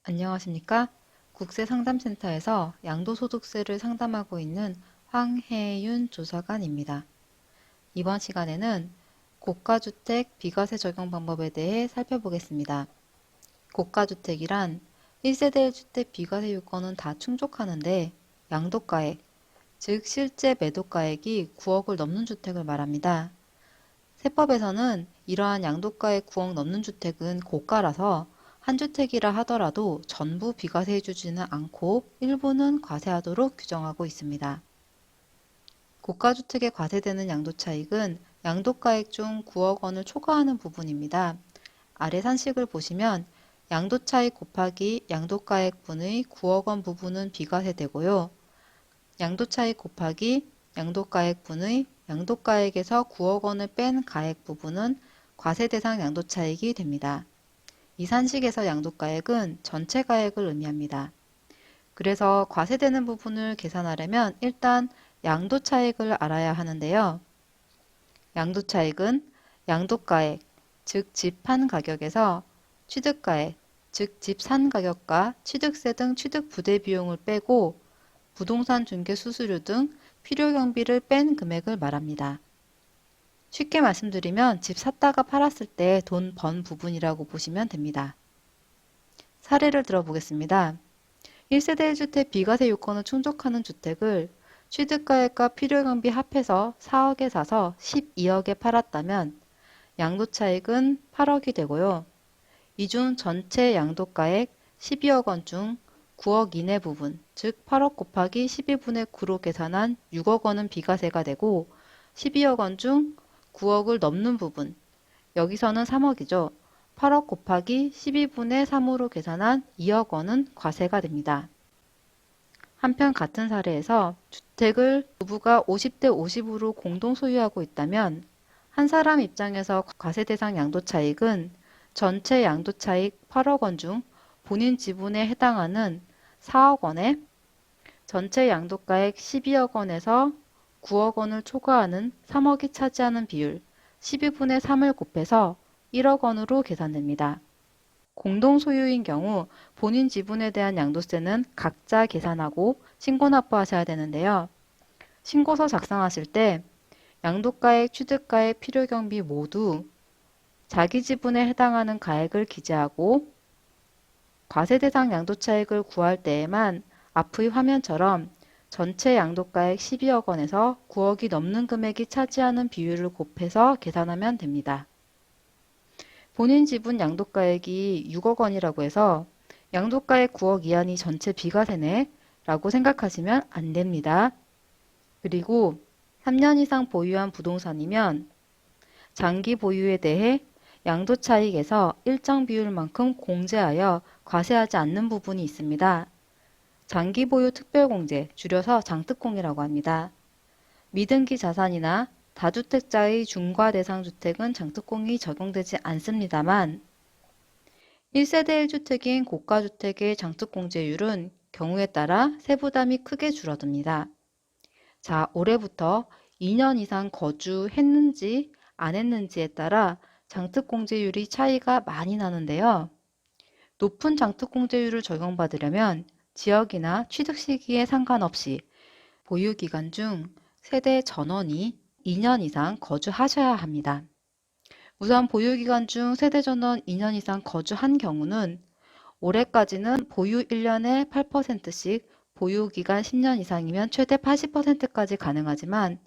안녕하십니까? 국세상담센터에서 양도소득세를 상담하고 있는 황혜윤 조사관입니다. 이번 시간에는 고가주택 비과세 적용 방법에 대해 살펴보겠습니다. 고가주택이란 1세대 1주택 비과세 요건은 다 충족하는데 양도가액, 즉 실제 매도가액이 9억을 넘는 주택을 말합니다. 세법에서는 이러한 양도가액 9억 넘는 주택은 고가라서 한 주택이라 하더라도 전부 비과세해주지는 않고 일부는 과세하도록 규정하고 있습니다. 고가주택에 과세되는 양도차익은 양도가액 중 9억 원을 초과하는 부분입니다. 아래 산식을 보시면 양도차익 곱하기 양도가액분의 9억 원 부분은 비과세되고요. 양도차익 곱하기 양도가액분의 양도가액에서 9억 원을 뺀 가액 부분은 과세 대상 양도차익이 됩니다. 이 산식에서 양도가액은 전체 가액을 의미합니다. 그래서 과세되는 부분을 계산하려면 일단 양도차익을 알아야 하는데요. 양도차익은 양도가액, 즉 집 판 가격에서 취득가액, 즉 집 산 가격과 취득세 등 취득 부대 비용을 빼고 부동산 중개 수수료 등 필요 경비를 뺀 금액을 말합니다. 쉽게 말씀드리면 집 샀다가 팔았을 때 돈 번 부분이라고 보시면 됩니다. 사례를 들어보겠습니다. 1세대 1주택 비과세 요건을 충족하는 주택을 취득가액과 필요 경비 합해서 4억에 사서 12억에 팔았다면 양도차익은 8억이 되고요. 이 중 전체 양도가액 12억 원 중 9억 이내 부분, 즉 8억 곱하기 12분의 9로 계산한 6억 원은 비과세가 되고 12억 원 중 9억을 넘는 부분, 여기서는 3억이죠. 8억 곱하기 12분의 3으로 계산한 2억 원은 과세가 됩니다. 한편 같은 사례에서 주택을 부부가 50대 50으로 공동 소유하고 있다면 한 사람 입장에서 과세 대상 양도차익은 전체 양도차익 8억 원 중 본인 지분에 해당하는 4억 원에 전체 양도가액 12억 원에서 9억 원을 초과하는 3억이 차지하는 비율 12분의 3을 곱해서 1억 원으로 계산됩니다. 공동 소유인 경우 본인 지분에 대한 양도세는 각자 계산하고 신고 납부하셔야 되는데요. 신고서 작성하실 때 양도가액, 취득가액, 필요경비 모두 자기 지분에 해당하는 가액을 기재하고 과세 대상 양도차익을 구할 때에만 앞의 화면처럼 전체 양도가액 12억 원에서 9억이 넘는 금액이 차지하는 비율을 곱해서 계산하면 됩니다. 본인 지분 양도가액이 6억 원이라고 해서 양도가액 9억 이하니 전체 비과세네 라고 생각하시면 안 됩니다. 그리고 3년 이상 보유한 부동산이면 장기 보유에 대해 양도차익에서 일정 비율만큼 공제하여 과세하지 않는 부분이 있습니다. 장기 보유 특별공제, 줄여서 장특공이라고 합니다. 미등기 자산이나 다주택자의 중과 대상 주택은 장특공이 적용되지 않습니다만 1세대 1주택인 고가주택의 장특공제율은 경우에 따라 세부담이 크게 줄어듭니다. 자, 올해부터 2년 이상 거주했는지 안 했는지에 따라 장특공제율이 차이가 많이 나는데요. 높은 장특공제율을 적용받으려면 지역이나 취득 시기에 상관없이 보유기간 중 세대 전원이 2년 이상 거주하셔야 합니다. 우선 보유기간 중 세대 전원 2년 이상 거주한 경우는 올해까지는 보유 1년에 8%씩 보유기간 10년 이상이면 최대 80%까지 가능하지만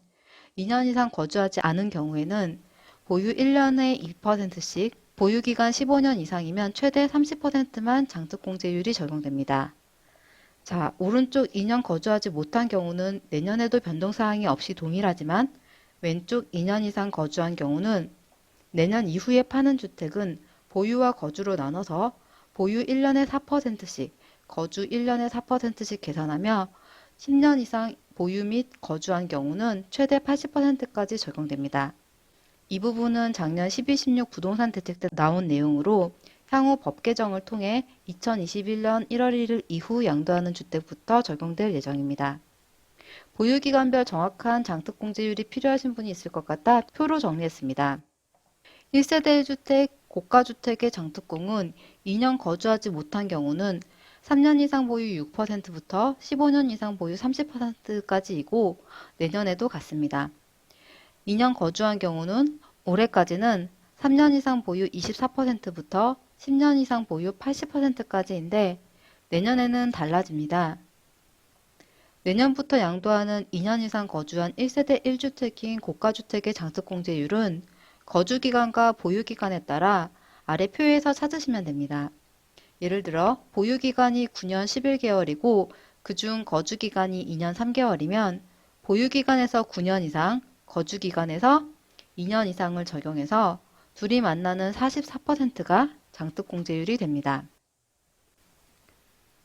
2년 이상 거주하지 않은 경우에는 보유 1년에 2%씩 보유기간 15년 이상이면 최대 30%만 장특공제율이 적용됩니다. 자, 오른쪽 2년 거주하지 못한 경우는 내년에도 변동사항이 없이 동일하지만 왼쪽 2년 이상 거주한 경우는 내년 이후에 파는 주택은 보유와 거주로 나눠서 보유 1년에 4%씩, 거주 1년에 4%씩 계산하며 10년 이상 보유 및 거주한 경우는 최대 80%까지 적용됩니다. 이 부분은 작년 12.16 부동산 대책 때 나온 내용으로 향후 법 개정을 통해 2021년 1월 1일 이후 양도하는 주택부터 적용될 예정입니다. 보유기간별 정확한 장특공제율이 필요하신 분이 있을 것 같아 표로 정리했습니다. 1세대 1주택 고가주택의 장특공은 2년 거주하지 못한 경우는 3년 이상 보유 6%부터 15년 이상 보유 30%까지이고 내년에도 같습니다. 2년 거주한 경우는 올해까지는 3년 이상 보유 24%부터 10년 이상 보유 80%까지인데 내년에는 달라집니다. 내년부터 양도하는 2년 이상 거주한 1세대 1주택인 고가주택의 장특공제율은 거주기간과 보유기간에 따라 아래 표에서 찾으시면 됩니다. 예를 들어 보유기간이 9년 11개월이고 그중 거주기간이 2년 3개월이면 보유기간에서 9년 이상, 거주기간에서 2년 이상을 적용해서 둘이 만나는 44%가 장특공제율이 됩니다.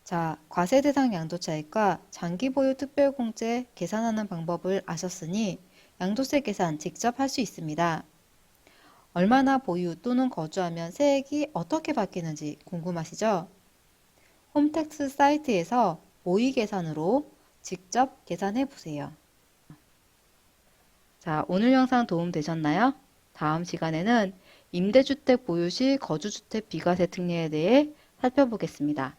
자, 과세대상 양도차익과 장기보유 특별공제 계산하는 방법을 아셨으니 양도세 계산 직접 할 수 있습니다. 얼마나 보유 또는 거주하면 세액이 어떻게 바뀌는지 궁금하시죠? 홈택스 사이트에서 모의 계산으로 직접 계산해 보세요. 자, 오늘 영상 도움 되셨나요? 다음 시간에는 임대주택 보유 시 거주주택 비과세 특례에 대해 살펴보겠습니다.